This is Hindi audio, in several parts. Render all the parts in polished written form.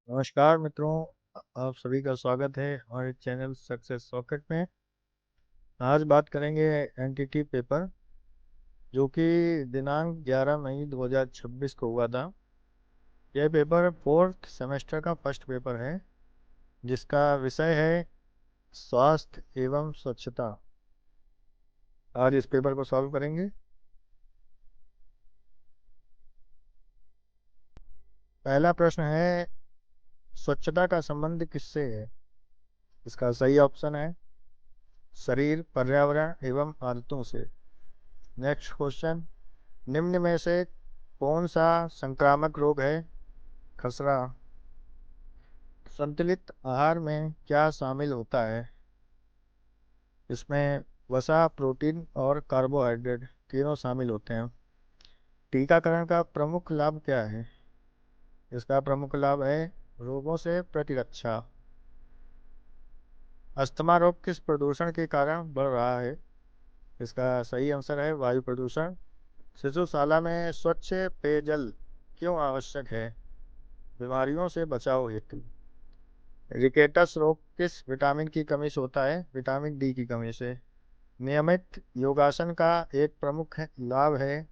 नमस्कार मित्रों। आप सभी का स्वागत है हमारे चैनल सक्सेस सॉकेट में। आज बात करेंगे एनटीटी पेपर जो कि दिनांक 11 मई 2026 को हुआ था। यह पेपर फोर्थ सेमेस्टर का फर्स्ट पेपर है जिसका विषय है स्वास्थ्य एवं स्वच्छता। आज इस पेपर को सॉल्व करेंगे। पहला प्रश्न है, स्वच्छता का संबंध किससे है? इसका सही ऑप्शन है शरीर, पर्यावरण एवं आदतों से। नेक्स्ट क्वेश्चन, निम्न में से कौन सा संक्रामक रोग है? खसरा। संतुलित आहार में क्या शामिल होता है? इसमें वसा, प्रोटीन और कार्बोहाइड्रेट तीनों शामिल होते हैं। टीकाकरण का प्रमुख लाभ क्या है? इसका प्रमुख लाभ है रोगों से प्रतिरक्षा। अस्थमा रोग किस प्रदूषण के कारण बढ़ रहा है? इसका सही आंसर है वायु प्रदूषण। शिशुशाला में स्वच्छ पेयजल क्यों आवश्यक है? बीमारियों से बचाव हेतु। रिकेटस रोग किस विटामिन की कमी से होता है? विटामिन डी की कमी से। नियमित योगासन का एक प्रमुख लाभ है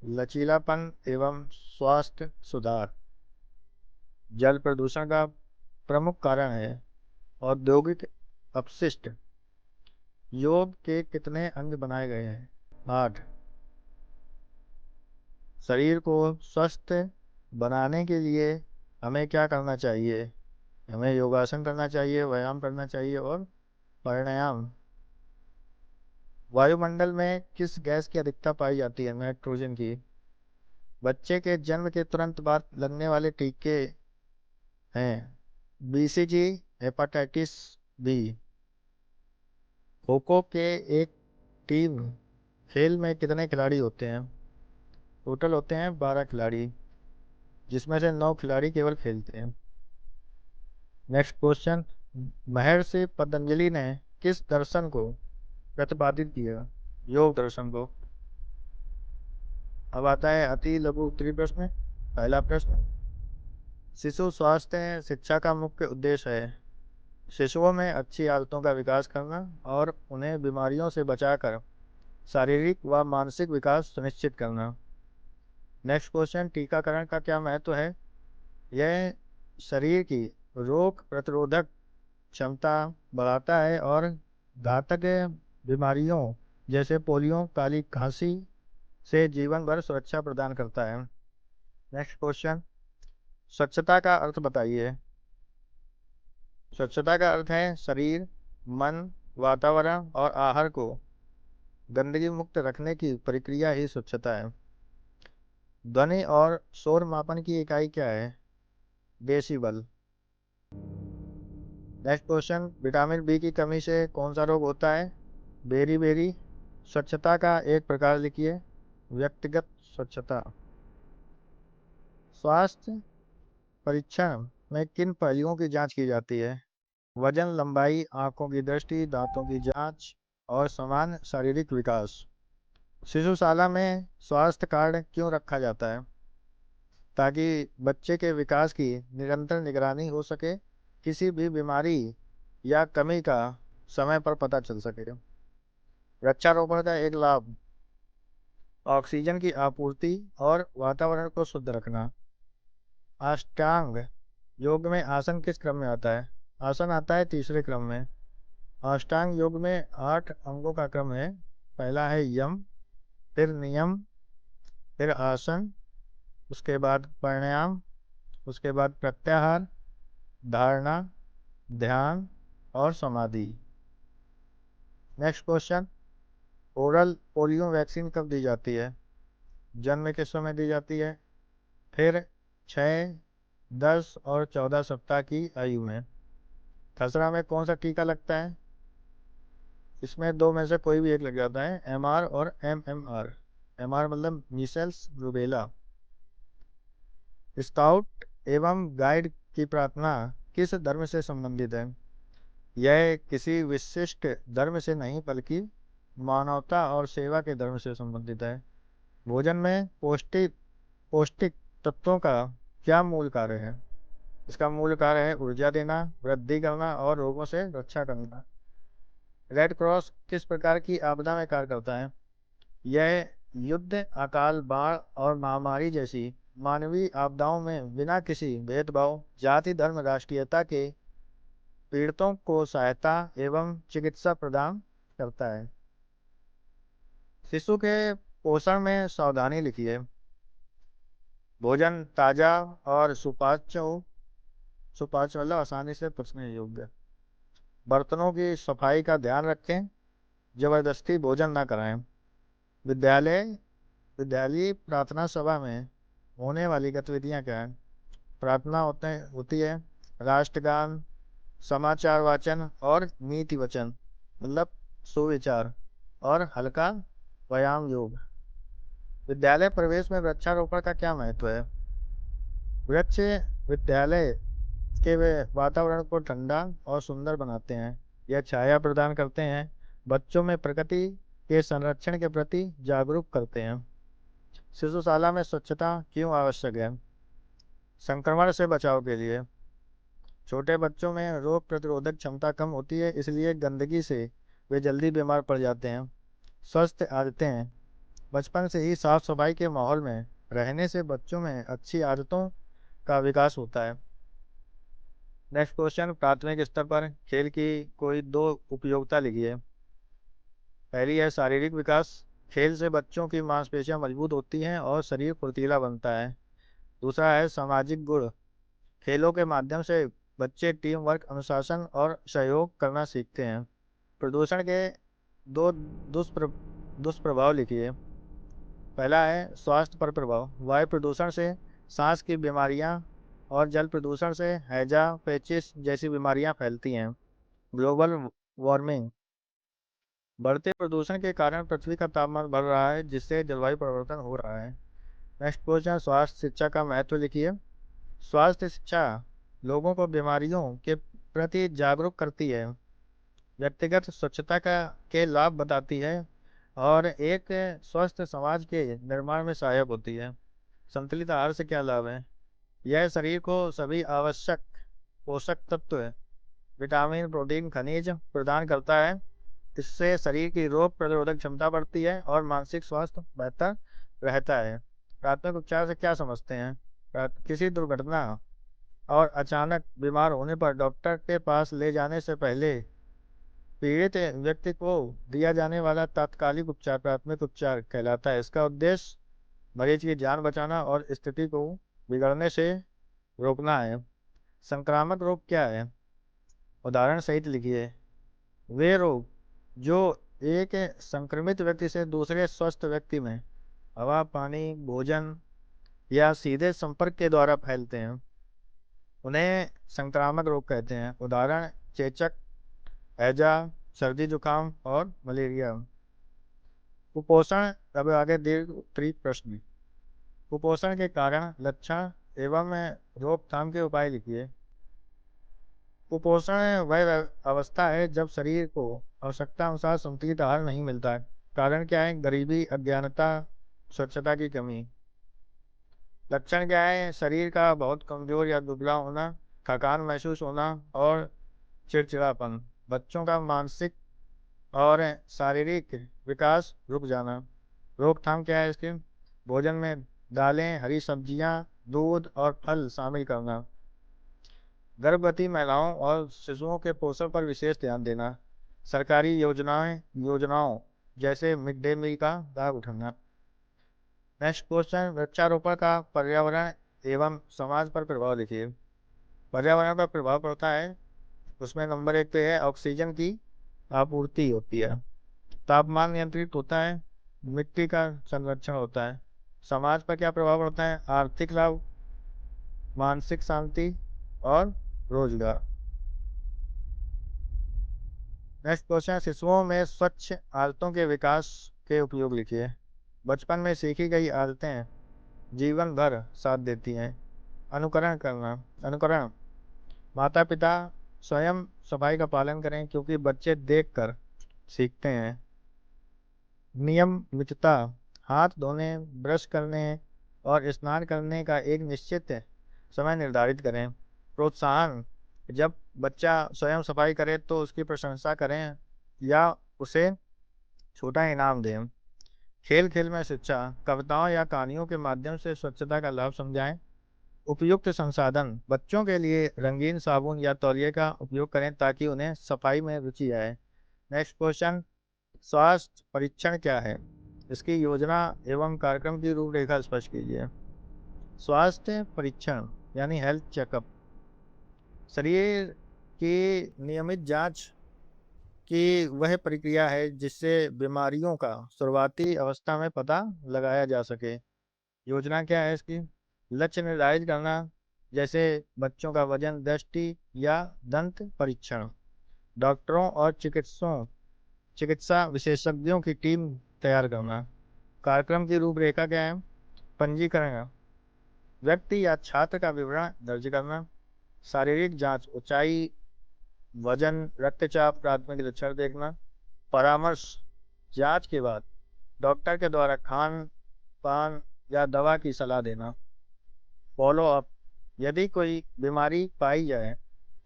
लचीलापन एवं स्वास्थ्य सुधार। जल प्रदूषण का प्रमुख कारण है औद्योगिक अपशिष्ट। योग के कितने अंग बनाए गए हैं? 8। शरीर को स्वस्थ बनाने के लिए हमें क्या करना चाहिए? हमें योगासन करना चाहिए, व्यायाम करना चाहिए और प्राणायाम। वायुमंडल में किस गैस की अधिकता पाई जाती है? नाइट्रोजन की। बच्चे के जन्म के तुरंत बाद लगने वाले टीके हैं BCG, hepatitis B. Kho kho के एक टीम खेल में कितने खिलाड़ी होते हैं? टोटल होते हैं 12 खिलाड़ी जिसमें से 9 खिलाड़ी केवल खेलते हैं। नेक्स्ट क्वेश्चन, महर्षि पतंजलि ने किस दर्शन को प्रतिपादित किया? योग दर्शन को। अब आता है अति लघु उत्तरीय प्रश्न। पहला प्रश्न, शिशु स्वास्थ्य शिक्षा का मुख्य उद्देश्य है शिशुओं में अच्छी आदतों का विकास करना और उन्हें बीमारियों से बचाकर शारीरिक व मानसिक विकास सुनिश्चित करना। नेक्स्ट क्वेश्चन, टीकाकरण का क्या महत्व है? यह शरीर की रोग प्रतिरोधक क्षमता बढ़ाता है और घातक बीमारियों जैसे पोलियो, काली खांसी से जीवन भर सुरक्षा प्रदान करता है। नेक्स्ट क्वेश्चन, स्वच्छता का अर्थ बताइए। स्वच्छता का अर्थ है शरीर, मन, वातावरण और आहार को गंदगी मुक्त रखने की प्रक्रिया ही स्वच्छता है। ध्वनि और शोर मापन की इकाई क्या है? Decibel. Next question, vitamin B की कमी से कौन सा रोग होता है? Beriberi. स्वच्छता का एक प्रकार लिखिए। व्यक्तिगत स्वच्छता। स्वास्थ्य परीक्षण में किन पहलुओं की जांच की जाती है? वजन, लंबाई, आंखों की दृष्टि, दांतों की जांच और समान शारीरिक विकास। शिशुशाला में स्वास्थ्य कार्ड क्यों रखा जाता है? ताकि बच्चे के विकास की निरंतर निगरानी हो सके, किसी भी बीमारी या कमी का समय पर पता चल सके। वृक्षारोपण का एक लाभ ऑक्सीजन की आपूर्ति और वातावरण को शुद्ध रखना। अष्टांग योग में आसन किस क्रम में आता है? आसन आता है तीसरे क्रम में। अष्टांग योग में 8 अंगों का क्रम है। पहला है यम, फिर नियम, फिर आसन, उसके बाद प्राणायाम, उसके बाद प्रत्याहार, धारणा, ध्यान और समाधि। Next question, oral polio vaccine कब दी जाती है? जन्म के समय दी जाती है, फिर 6, 10 और 14 सप्ताह की आयु में। खसरा में कौन सा टीका लगता है? इसमें दो में से कोई भी एक लग जाता है, एमआर और एमएमआर। एमआर मतलब मीसल्स रूबेला। स्काउट एवं गाइड की प्रार्थना किस धर्म से संबंधित है? यह किसी विशिष्ट धर्म से नहीं बल्कि मानवता और सेवा के धर्म से संबंधित है। भोजन में पौष्टिक पौष्टिक तत्वों का क्या मूल कार्य है? इसका मूल कार्य है ऊर्जा देना, वृद्धि करना और रोगों से रक्षा करना। रेड क्रॉस किस प्रकार की आपदा में कार्य करता है? यह युद्ध, अकाल, बाढ़ और महामारी जैसी मानवीय आपदाओं में बिना किसी भेदभाव, जाति, धर्म, राष्ट्रीयता के पीड़ितों को सहायता एवं चिकित्सा प्रदान करता है। शिशु के पोषण में सावधानी लिखिए। भोजन ताजा और सुपाच्य हो, सुपाच्य मतलब आसानी से पचने योग्य। बर्तनों की सफाई का ध्यान रखें, जबरदस्ती भोजन ना कराएं। विद्यालय विद्यालय प्रार्थना सभा में होने वाली गतिविधियां क्या हैं? प्रार्थना होती है, राष्ट्रगान, समाचार वाचन और नीति वचन मतलब सुविचार, और हल्का व्यायाम योग। विद्यालय प्रवेश में वृक्षारोपण का क्या महत्व है? वृक्ष विद्यालय के वे वातावरण को ठंडा और सुंदर बनाते हैं। यह छाया प्रदान करते हैं, बच्चों में प्रकृति के संरक्षण के प्रति जागरूक करते हैं। शिशुशाला में स्वच्छता क्यों आवश्यक है? संक्रमण से बचाव के लिए। छोटे बच्चों में रोग प्रतिरोधक क्षमता कम होती है, इसलिए गंदगी से वे जल्दी बीमार पड़ जाते हैं। स्वस्थ आदतें। बचपन से ही साफ सफाई के माहौल में रहने से बच्चों में अच्छी आदतों का विकास होता है। नेक्स्ट क्वेश्चन, प्राथमिक स्तर पर खेल की कोई दो उपयोगिता लिखिए। पहली है शारीरिक विकास। खेल से बच्चों की मांसपेशियां मजबूत होती हैं और शरीर फुर्तीला बनता है। दूसरा है सामाजिक गुण। खेलों के माध्यम से बच्चे टीम वर्क, अनुशासन और सहयोग करना सीखते हैं। प्रदूषण के दो दुष्प्रभाव लिखिए। पहला है स्वास्थ्य पर प्रभाव। वायु प्रदूषण से सांस की बीमारियां और जल प्रदूषण से हैजा, पेचिस जैसी बीमारियां फैलती हैं। Global warming. बढ़ते प्रदूषण के कारण पृथ्वी का तापमान बढ़ रहा है, जिससे जलवायु परिवर्तन हो रहा है। नेक्स्ट क्वेश्चन, स्वास्थ्य शिक्षा का महत्व लिखिए। स्वास्थ्य शिक्षा लोगों को बीमारियों के प्रति जागरूक करती है, व्यक्तिगत स्वच्छता के लाभ बताती है और एक स्वस्थ समाज के निर्माण में सहायक होती है। संतुलित आहार से क्या लाभ है? यह शरीर को सभी आवश्यक पोषक तत्व, विटामिन, प्रोटीन, खनिज प्रदान करता है। इससे शरीर की रोग प्रतिरोधक क्षमता बढ़ती है और मानसिक स्वास्थ्य बेहतर रहता है। प्राथमिक उपचार से क्या समझते हैं? किसी दुर्घटना और अचानक बीमार होने पर डॉक्टर के पास ले जाने से पहले पीड़ित व्यक्ति को दिया जाने वाला तात्कालिक उपचार प्राथमिक उपचार कहलाता है। इसका उद्देश्य मरीज की जान बचाना और स्थिति को बिगड़ने से रोकना है। संक्रामक रोग क्या है? उदाहरण सहित लिखिए। वे रोग जो एक संक्रमित व्यक्ति से दूसरे स्वस्थ व्यक्ति में हवा, पानी, भोजन या सीधे संपर्क के द्वारा फैलते हैं, उन्हें संक्रामक रोग कहते हैं। उदाहरण चेचक, हैजा, सर्दी जुकाम और मलेरिया। कुपोषण। अब आगे दीर्घ उत्तरी प्रश्न। कुपोषण के कारण, लक्षण एवं रोकथाम के उपाय लिखिए। कुपोषण वह अवस्था है जब शरीर को आवश्यकता अनुसार संतुलित आहार नहीं मिलता है। कारण क्या है? गरीबी, अज्ञानता, स्वच्छता की कमी। लक्षण क्या है? शरीर का बहुत कमजोर या दुबला होना, थकान महसूस होना और चिड़चिड़ापन। बच्चों का मानसिक और शारीरिक विकास रुक जाना। रोकथाम क्या है इसके? भोजन में दालें, हरी सब्जियां, दूध और फल शामिल करना। गर्भवती महिलाओं और शिशुओं के पोषण पर विशेष ध्यान देना। सरकारी योजनाओं जैसे मिड डे मील का लाभ उठाना। नेक्स्ट क्वेश्चन, वृक्षारोपण का पर्यावरण एवं समाज पर प्रभाव लिखिए। पर्यावरण पर प्रभाव पड़ता है, उसमें नंबर 1 पे है ऑक्सीजन की आपूर्ति होती है, तापमान नियंत्रित होता है, मिट्टी का संरक्षण होता है। समाज पर क्या प्रभाव पड़ता है? आर्थिक लाभ, मानसिक शांति और रोजगार। नेक्स्ट क्वेश्चन, शिशुओं में स्वच्छ आदतों के विकास के उपयोग लिखिए। बचपन में सीखी गई आदतें जीवन भर साथ देती हैं। अनुकरण। माता पिता स्वयं सफाई का पालन करें, क्योंकि बच्चे देखकर सीखते हैं। नियमितता। हाथ धोने, ब्रश करने और स्नान करने का एक निश्चित समय निर्धारित करें। प्रोत्साहन, जब बच्चा स्वयं सफाई करे तो उसकी प्रशंसा करें या उसे छोटा इनाम दें। खेल खेल में शिक्षा, कविताओं या कहानियों के माध्यम से स्वच्छता का लाभ समझाएं। उपयुक्त संसाधन, बच्चों के लिए रंगीन साबुन या तौलिए का उपयोग करें ताकि उन्हें सफाई में रुचि आए। नेक्स्ट क्वेश्चन, स्वास्थ्य परीक्षण क्या है? इसकी योजना एवं कार्यक्रम की रूपरेखा स्पष्ट कीजिए। स्वास्थ्य परीक्षण यानी हेल्थ चेकअप शरीर की नियमित जांच की वह प्रक्रिया है जिससे बीमारियों का शुरुआती अवस्था में पता लगाया जा सके। योजना क्या है इसकी? लक्ष्य निर्धारित करना, जैसे बच्चों का वजन, दृष्टि या दंत परीक्षण। डॉक्टरों और चिकित्सा विशेषज्ञों की टीम तैयार करना। कार्यक्रम की रूपरेखा क्या है? पंजीकरण, व्यक्ति या छात्र का विवरण दर्ज करना। शारीरिक जांच, ऊंचाई, वजन, रक्तचाप, प्राथमिक लक्षण देखना। परामर्श, जांच के बाद डॉक्टर के द्वारा खान पान या दवा की सलाह देना। फॉलो अप, यदि कोई बीमारी पाई जाए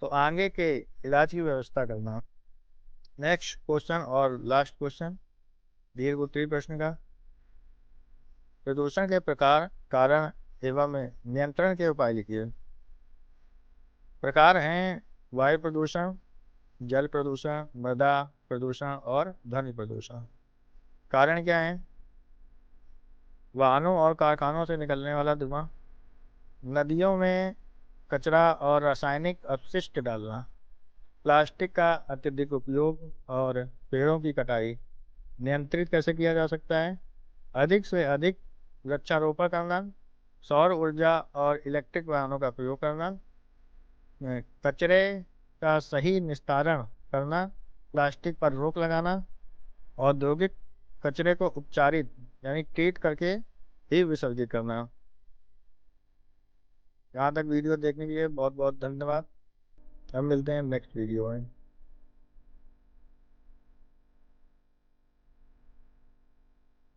तो आगे के इलाज की व्यवस्था करना। नेक्स्ट क्वेश्चन और लास्ट क्वेश्चन, दीर्घ उत्तरीय प्रश्न का। प्रदूषण के प्रकार, कारण एवं नियंत्रण के उपाय लिखिए। प्रकार हैं वायु प्रदूषण, जल प्रदूषण, मृदा प्रदूषण और ध्वनि प्रदूषण। कारण क्या है? वाहनों और कारखानों से निकलने वाला धुआं, नदियों में कचरा और रासायनिक अपशिष्ट डालना, प्लास्टिक का अत्यधिक उपयोग और पेड़ों की कटाई। नियंत्रित कैसे किया जा सकता है? अधिक से अधिक वृक्षारोपण करना, सौर ऊर्जा और इलेक्ट्रिक वाहनों का प्रयोग करना, कचरे का सही निस्तारण करना, प्लास्टिक पर रोक लगाना, औद्योगिक कचरे को उपचारित यानी ट्रीट करके ही विसर्जित करना। यहाँ तक वीडियो देखने के लिए बहुत बहुत धन्यवाद। हम मिलते हैं नेक्स्ट वीडियो में।